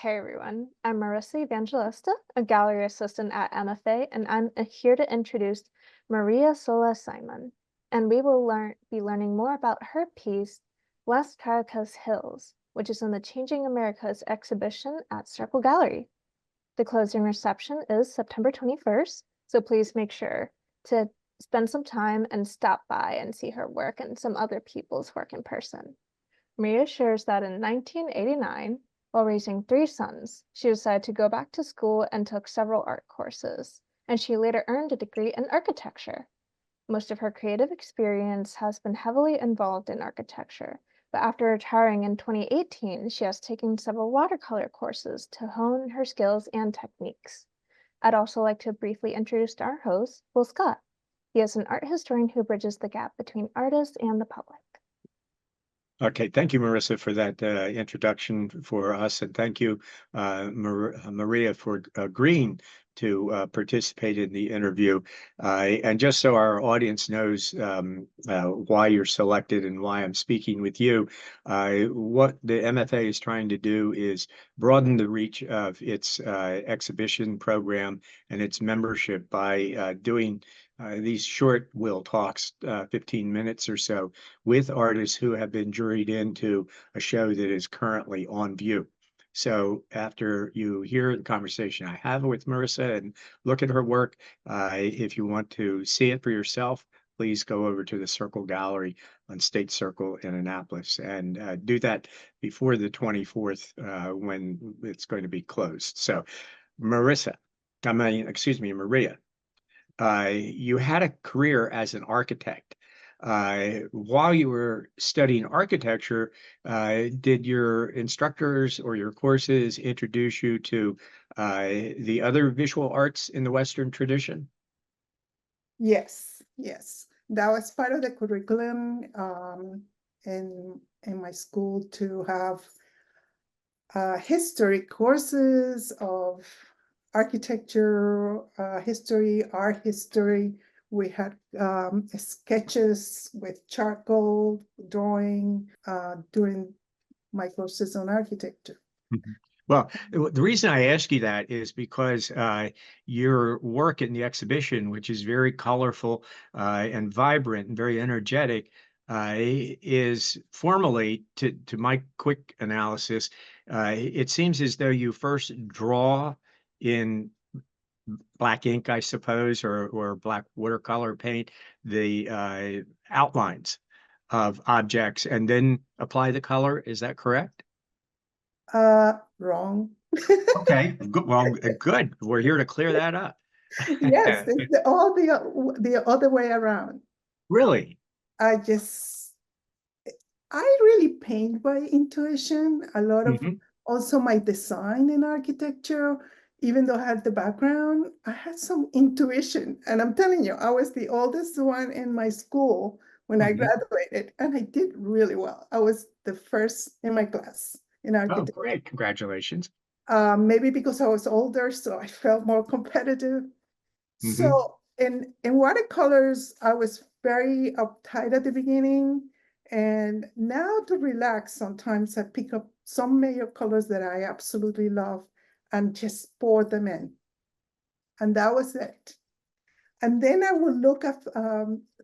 Hey everyone, I'm Marissa Evangelista, a gallery assistant at MFA, and I'm here to introduce Maria Sola-Simon. And we will be learning more about her piece, West Caracas Hills, which is in the Changing Americas exhibition at Circle Gallery. The closing reception is September 21st, so please make sure to spend some time and stop by and see her work and some other people's work in person. Maria shares that in 1989, while raising 3 sons, she decided to go back to school and took several art courses, and she later earned a degree in architecture. Most of her creative experience has been heavily involved in architecture, but after retiring in 2018, she has taken several watercolor courses to hone her skills and techniques. I'd also like to briefly introduce our host, Will Scott. He is an art historian who bridges the gap between artists and the public. Okay, thank you, Marissa, for that introduction for us, and thank you, Maria, for agreeing to participate in the interview. And just so our audience knows why you're selected and why I'm speaking with you, what the MFA is trying to do is broaden the reach of its exhibition program and its membership by doing these short Will talks, 15 minutes or so, with artists who have been juried into a show that is currently on view. So after you hear the conversation I have with Marissa and look at her work, if you want to see it for yourself, please go over to the Circle Gallery on State Circle in Annapolis and do that before the 24th when it's going to be closed. So Maria, you had a career as an architect. While you were studying architecture, did your instructors or your courses introduce you to the other visual arts in the Western tradition? Yes, yes. That was part of the curriculum in my school to have history courses of architecture, history, art history. We had sketches with charcoal drawing during my courses on architecture. Mm-hmm. Well, the reason I ask you that is because your work in the exhibition, which is very colorful and vibrant and very energetic, is formally, to my quick analysis, it seems as though you first draw in black ink, I suppose, or black watercolor paint, the outlines of objects and then apply the color. Is that correct? Wrong. Okay, good. Well, good. We're here to clear that up. Yes, it's all the other way around. Really? I really paint by intuition. A lot of also my design in architecture, even though I had the background, I had some intuition. And I'm telling you, I was the oldest one in my school when I graduated, and I did really well. I was the first in my class in architecture. Oh, great. Congratulations. Maybe because I was older, so I felt more competitive. So in watercolors, I was very uptight at the beginning. And now to relax, sometimes I pick up some major colors that I absolutely love and just pour them in. And that was it. And then I would look at,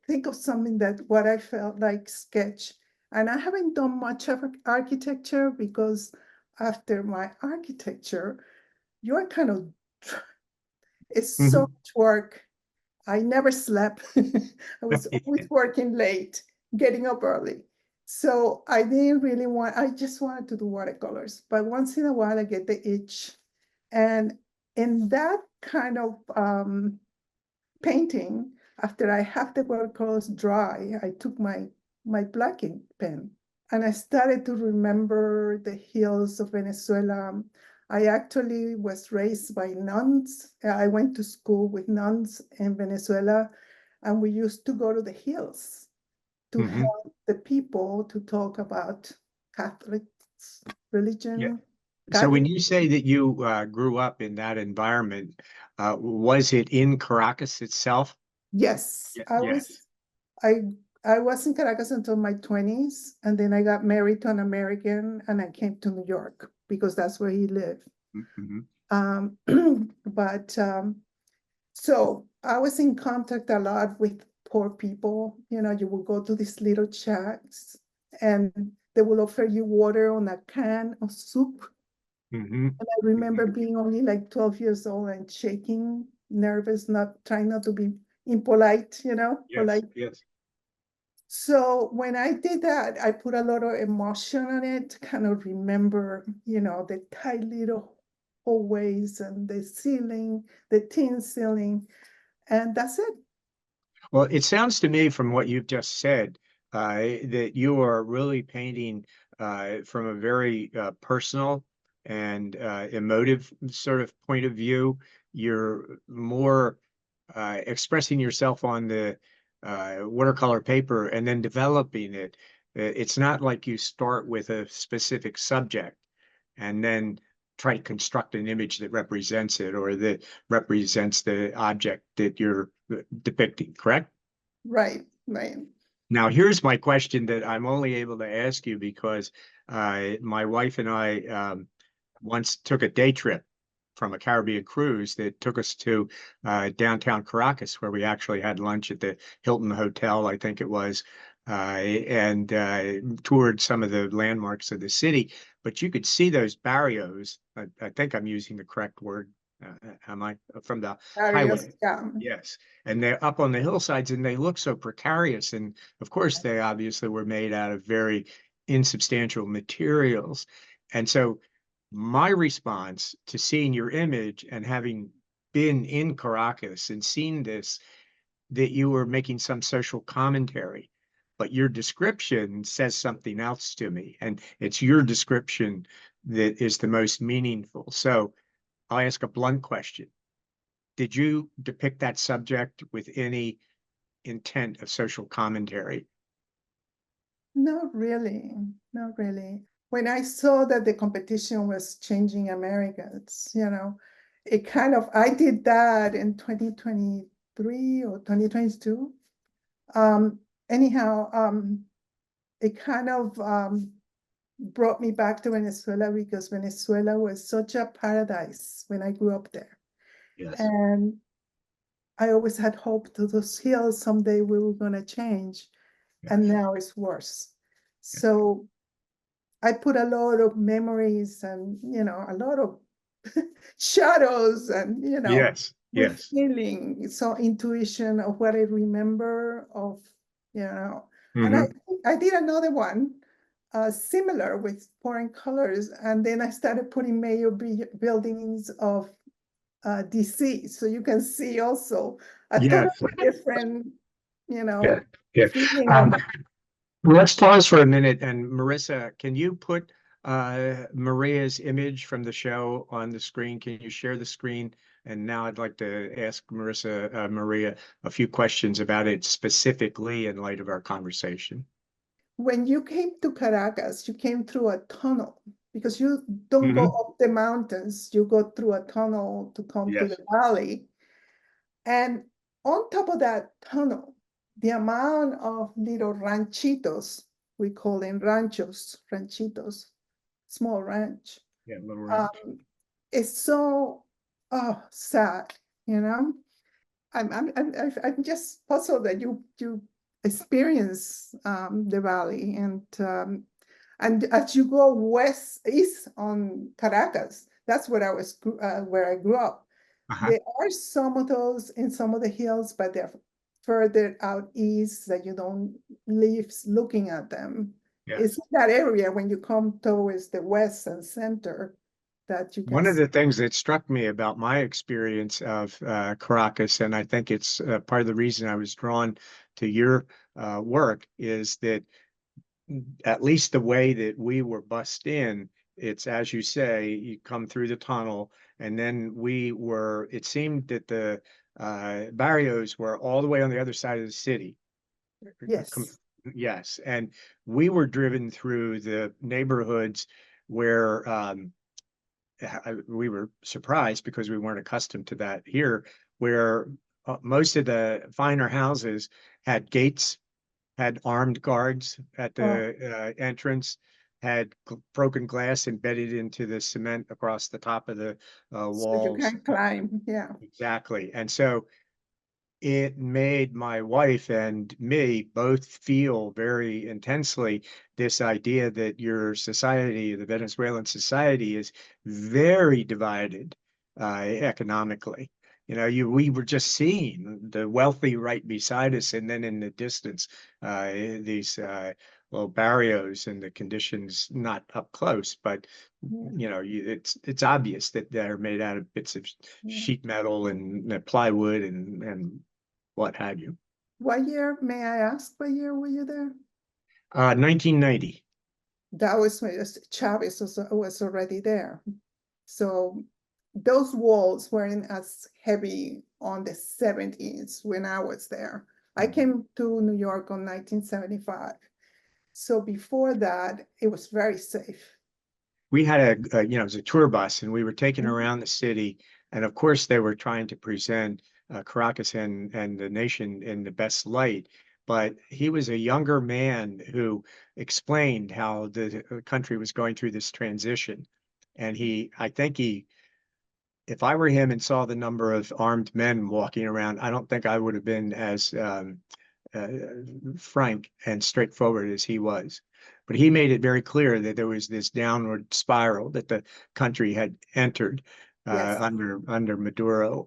think of something that what I felt like sketch. And I haven't done much of architecture because after my architecture, you're kind of, it's so much work. I never slept. I was always working late, getting up early. So I didn't really I just wanted to do watercolors. But once in a while, I get the itch. And in that kind of painting, after I have the watercolors dry, I took my black ink pen and I started to remember the hills of Venezuela. I actually was raised by nuns. I went to school with nuns in Venezuela, and we used to go to the hills to help the people to talk about Catholic religion. Yeah. So when you say that you grew up in that environment, was it in Caracas itself? Yes, I was in Caracas until my 20s, and then I got married to an American, and I came to New York. because that's where he lived. Mhm. But so I was in contact a lot with poor people. You know, you will go to these little shacks and they will offer you water on a can of soup. Mhm. And I remember being only like 12 years old and shaking, nervous, not trying not to be impolite, you know, Yes, polite. yes. So when I did that, I put a lot of emotion on it, kind of remember, you know, the tight little hallways and the ceiling, the tin ceiling, and that's it. Well, it sounds to me from what you've just said that you are really painting from a very personal and emotive sort of point of view. You're more expressing yourself on the watercolor paper and then developing it. It's not like you start with a specific subject and then try to construct an image that represents it or that represents the object that you're depicting, correct? Right, right. Now, here's my question that I'm only able to ask you because my wife and I once took a day trip from a Caribbean cruise that took us to downtown Caracas, where we actually had lunch at the Hilton Hotel, I think it was, and toured some of the landmarks of the city. But you could see those barrios. I think I'm using the correct word. Am I from the Areas, highway? yeah. Yes. And they're up on the hillsides and they look so precarious. And of course, they obviously were made out of very insubstantial materials. And so my response to seeing your image and having been in Caracas and seen this, that you were making some social commentary, but your description says something else to me. And it's your description that is the most meaningful. So I'll ask a blunt question. Did you depict that subject with any intent of social commentary? Not really, not really. When I saw that the competition was changing Americans, you know, it kind of, I did that in 2023 or 2022. Anyhow, it kind of brought me back to Venezuela because Venezuela was such a paradise when I grew up there. Yes. And I always had hope that those hills someday we were going to change. And Yes. now it's worse. So I put a lot of memories and, you know, a lot of shadows and, you know, Yes. with Yes. feeling, so intuition of what I remember of, you know. And Hmm. I did another one similar with pouring colors. And then I started putting major buildings of DC. So you can see also a totally Yes. different, you Yeah. know, Yeah. feeling of Um, let's pause for a minute. And Marissa, can you put Maria's image from the show on the screen? Can you share the screen? And now I'd like to ask Maria a few questions about it specifically in light of our conversation. when you came to Caracas, you came through a tunnel because you don't go Hmm. up the mountains, you go through a tunnel to come to the Yes. valley. And on top of that tunnel, the amount of little ranchitos, we call them ranchos, ranchitos, small ranch, Yeah, Little Ranch. um, is so sad, you know? I'm just puzzled that you experience the valley and as you go east on Caracas, that's where I grew up. Uh-huh. There are some of those in some of the hills, but they're further out east that you don't leave looking at them. It's Yes. in that area when you come towards the west and center that you can One of see. the things that struck me about my experience of Caracas, and I think it's part of the reason I was drawn to your work, is that at least the way that we were bussed in, it's as you say, you come through the tunnel, and then it seemed that the barrios were all the way on the other side of the city. Com- Yes, Yes, and we were driven through the neighborhoods where we were surprised because we weren't accustomed to that here, where most of the finer houses had gates, had armed guards at oh, the entrance. had broken glass embedded into the cement across the top of the So you walls. can climb, yeah. Exactly. And so it made my wife and me both feel very intensely this idea that your society, the Venezuelan society, is very divided economically. You know, we were just seeing the wealthy right beside us, and then in the distance, these little barrios and the conditions not up close, but Yeah, you know, it's obvious that they're made out of bits of yeah. sheet metal and plywood and what have you. What year, may I ask, what year were you there? 1990. That was when Chavez was already there. So those walls weren't as heavy on the 70s when I was there. I came to New York on 1975. So before that, it was very safe. We had you know, it was a tour bus, and we were taken Mhm. around the city. And of course, they were trying to present Caracas and the nation in the best light. But he was a younger man who explained how the country was going through this transition. And I think if I were him and saw the number of armed men walking around, I don't think I would have been as uh, frank and straightforward as he was. But he made it very clear that there was this downward spiral that the country had entered Yes. under Maduro.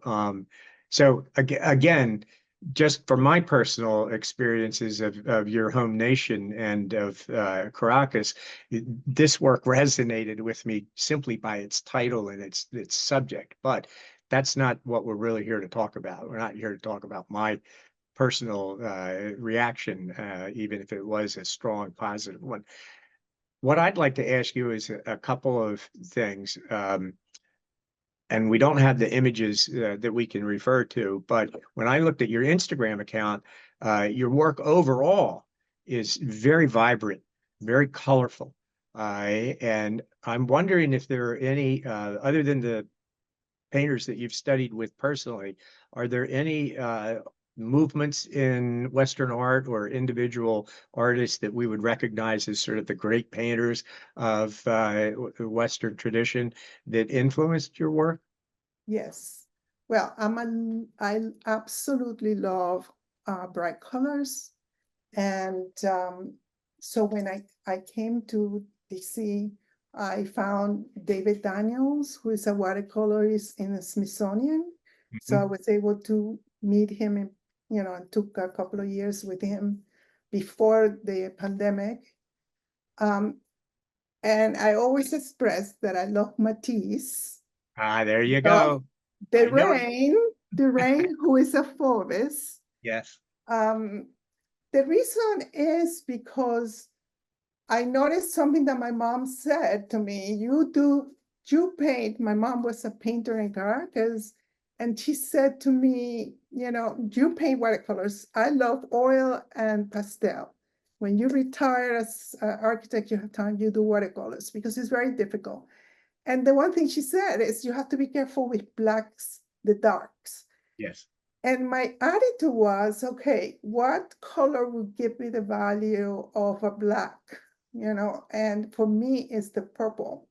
So again, just from my personal experiences of your home nation and of Caracas, this work resonated with me simply by its title and its subject. But that's not what we're really here to talk about. We're not here to talk about my personal reaction, even if it was a strong positive one. What I'd like to ask you is a couple of things. And we don't have the images that we can refer to, but when I looked at your Instagram account, your work overall is very vibrant, very colorful. And I'm wondering if there are any, other than the painters that you've studied with personally, are there any movements in Western art or individual artists that we would recognize as sort of the great painters of Western tradition that influenced your work? Yes. Well, I absolutely love bright colors. And so when I came to DC, I found David Daniels, who is a watercolorist in the Smithsonian. So I was able to meet him and, and took a couple of years with him before the pandemic. And I always express that I love Matisse. Ah, there you Love go. I know it. The Rain, who is a Forbes. Yes. The reason is because I noticed something that my mom said to me. You paint. My mom was a painter in Caracas, and she said to me, you paint watercolors. I love oil and pastel. When you retire as an architect, you have time, you do watercolors because it's very difficult. And the one thing she said is you have to be careful with blacks, the darks. Yes. And my attitude was, okay, what color would give me the value of a black? And for me, it's the purple.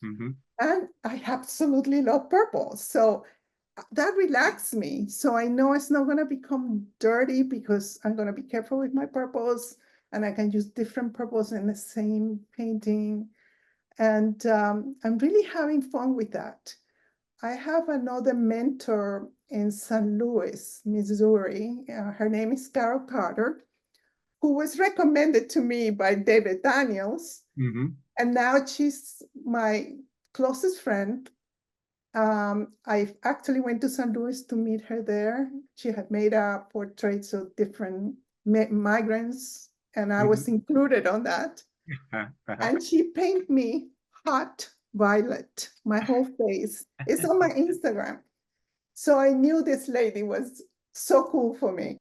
Mm-hmm. And I absolutely love purple. So that relaxed me. So I know it's not going to become dirty because I'm going to be careful with my purples and I can use different purples in the same painting. And I'm really having fun with that. I have another mentor in St. Louis, Missouri. Her name is CarolCarter, who was recommended to me by David Daniels. Mm-hmm. And now she's my closest friend. I actually went to St. Louis to meet her there. She had made portraits of different migrants, and I was included on that. And she painted me hot violet, my whole face. It's on my Instagram. So I knew this lady was so cool for me.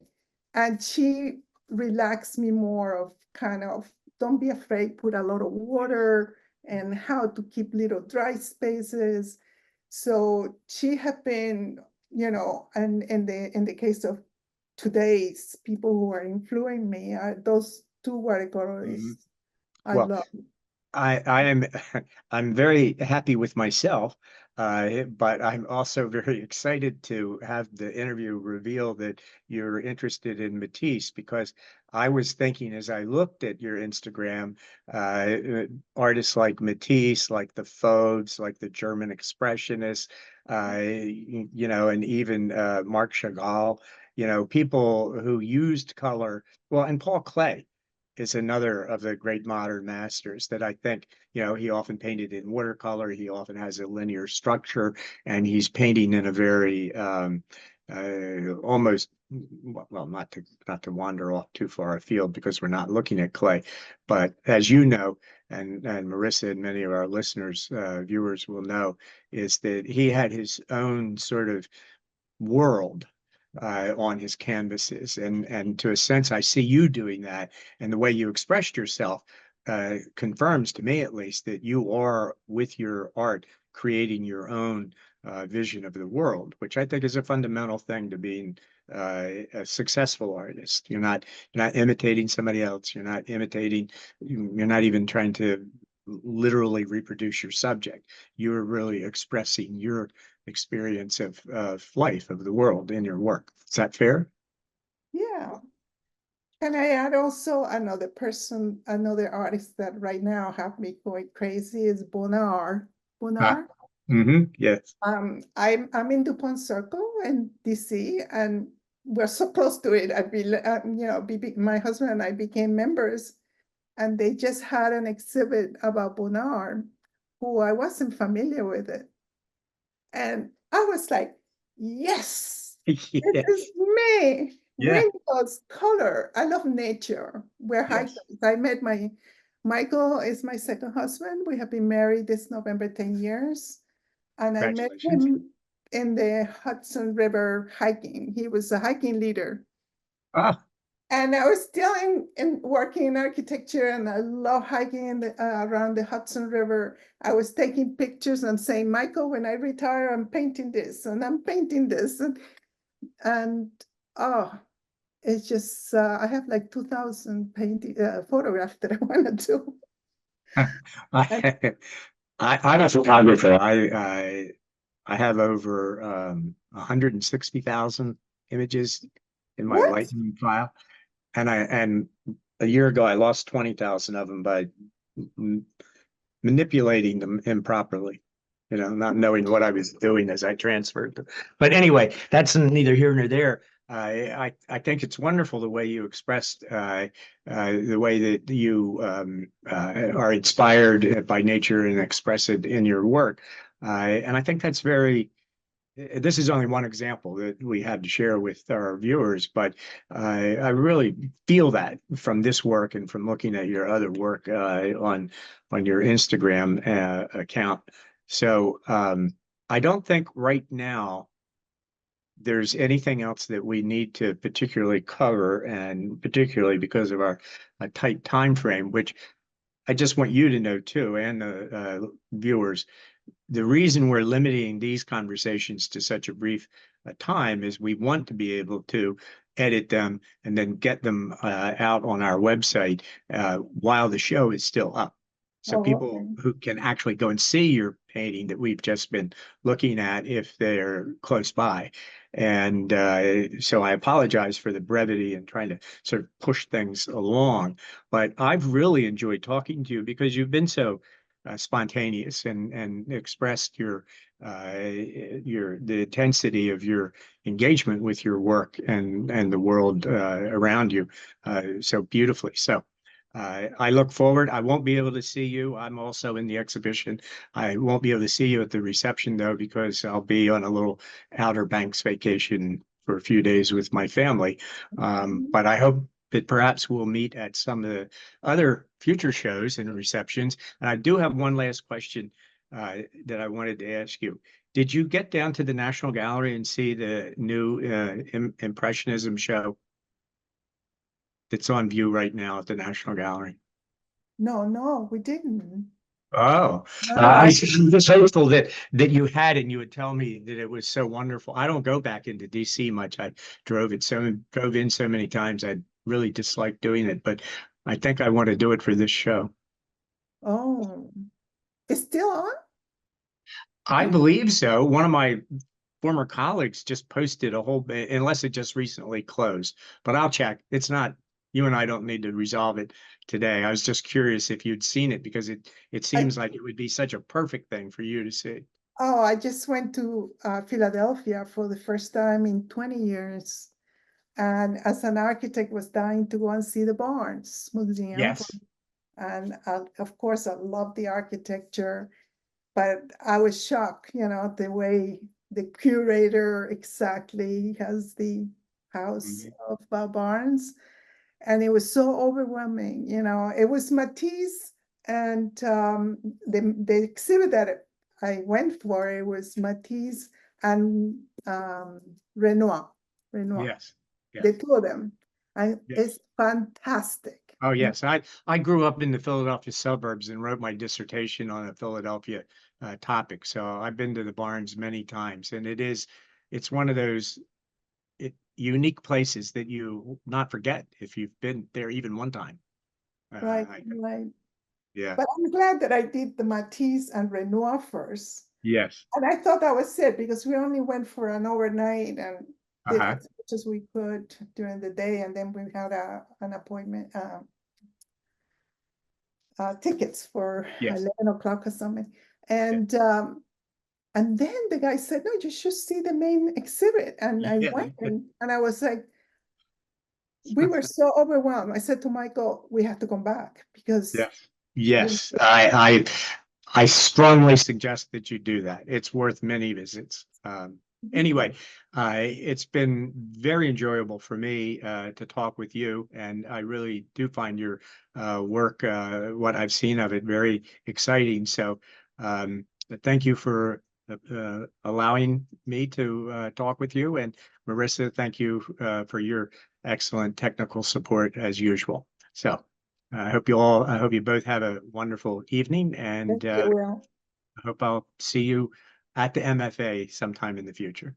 And she relaxed me more of kind of, don't be afraid, put a lot of water and how to keep little dry spaces. So she had been, and in the case of today's people who are influencing me are those two watercolorists I Well, love. I am I'm very happy with myself, but I'm also very excited to have the interview reveal that you're interested in Matisse, because I was thinking as I looked at your Instagram, artists like Matisse, like the Fauves, like the German Expressionists, and even Marc Chagall, people who used color, well, and Paul Klee is another of the great modern masters that I think, he often painted in watercolor. He often has a linear structure, and he's painting in a very almost, well, not to wander off too far afield because we're not looking at Klee, but as you know, and Marissa and many of our listeners, viewers will know, is that he had his own sort of world on his canvases. And to a sense, I see you doing that. And the way you expressed yourself confirms to me, at least, that you are, with your art, creating your own vision of the world, which I think is a fundamental thing to being a successful artist. You're not imitating somebody else. You're not even trying to literally reproduce your subject. You're really expressing your experience of life, of the world in your work. Is that fair? Yeah. Can I add also another artist that right now have me going crazy is Bonnard. Ah, Bonnard. yes. I'm in DuPont Circle in DC, and we're so close to it. My husband and I became members, and they just had an exhibit about Bonnard, who I wasn't familiar with it. And I was like, yes, it Yeah. is me. Yeah. Rainbows, color. I love nature. We're hikers. Yes. I met Michael is my second husband. We have been married this November 10 years. And I met Congratulations. him in the Hudson River hiking. He was a hiking leader. Ah, And I was still working in architecture, and I love hiking around the Hudson River. I was taking pictures and saying, Michael, when I retire, I'm painting this and I'm painting this. And oh, it's just, I have like 2,000 photographs that I want to do. And I, I'm a photographer. I have over 160,000 images in my what? Lightroom file. And a year ago, I lost 20,000 of them by m- manipulating them improperly, not knowing what I was doing as I transferred them. But anyway, that's neither here nor there. I think it's wonderful the way you expressed the way that you are inspired by nature and express it in your work. And I think that's this is only one example that we had to share with our viewers, but I really feel that from this work and from looking at your other work on your Instagram account. So I don't think right now there's anything else that we need to particularly cover, and particularly because of our tight time frame, which I just want you to know too, and the viewers. The reason we're limiting these conversations to such a brief time is we want to be able to edit them and then get them out on our website while the show is still up. So Oh, people okay. who can actually go and see your painting that we've just been looking at if they're close by. And so I apologize for the brevity and trying to sort of push things along. But I've really enjoyed talking to you because you've been so spontaneous and expressed the intensity of your engagement with your work and the world around you so beautifully. So I look forward. I won't be able to see you. I'm also in the exhibition. I won't be able to see you at the reception though, because I'll be on a little Outer Banks vacation for a few days with my family. But I hope that perhaps we'll meet at some of the other future shows and receptions. And I do have one last question that I wanted to ask you. Did you get down to the National Gallery and see the new Impressionism show that's on view right now at the National Gallery? No, we didn't. Oh, No. I'm just hopeful that you had and you would tell me that it was so wonderful. I don't go back into DC much. I drove in so many times. I really dislike doing it, but I think I want to do it for this show. Oh, it's still on? I believe so. One of my former colleagues just posted a whole bit, unless it just recently closed, but I'll check. It's not, you and I don't need to resolve it today. I was just curious if you'd seen it because it I, seems like it would be such a perfect thing for you to see. oh, I just went to Philadelphia for the first time in 20 years. And as an architect, was dying to go and see the Barnes Museum. Yes. And of course, I love the architecture, but I was shocked, the way the curator exactly has the house Mhm. of Barnes. And it was so overwhelming, it was Matisse and the exhibit that I went for, it was Matisse and Renoir. Yes. The Yes. two of them. And Yes. it's fantastic. Oh, yes. I grew up in the Philadelphia suburbs and wrote my dissertation on a Philadelphia topic. So I've been to the Barnes many times, and it's one of those unique places that you not forget if you've been there even one time. Right, I, right. yeah. But I'm glad that I did the Matisse and Renoir first. Yes. And I thought that was it because we only went for an overnight and did Uh-huh. as much as we could during the day. And then we had an appointment, tickets for Yes. 11 o'clock or something. Yeah. And then the guy said, no, you should see the main exhibit. And I Yeah. went and I was like, we were so overwhelmed. I said to Michael, we have to come back because Yes. Yes. I strongly suggest that you do that. It's worth many visits. Anyway, it's been very enjoyable for me to talk with you, and I really do find your work, what I've seen of it, very exciting. So thank you for allowing me to talk with you. And Marissa, thank you for your excellent technical support as usual. So I hope you both have a wonderful evening, thank and you, I Will. hope I'll see you at the MFA sometime in the future.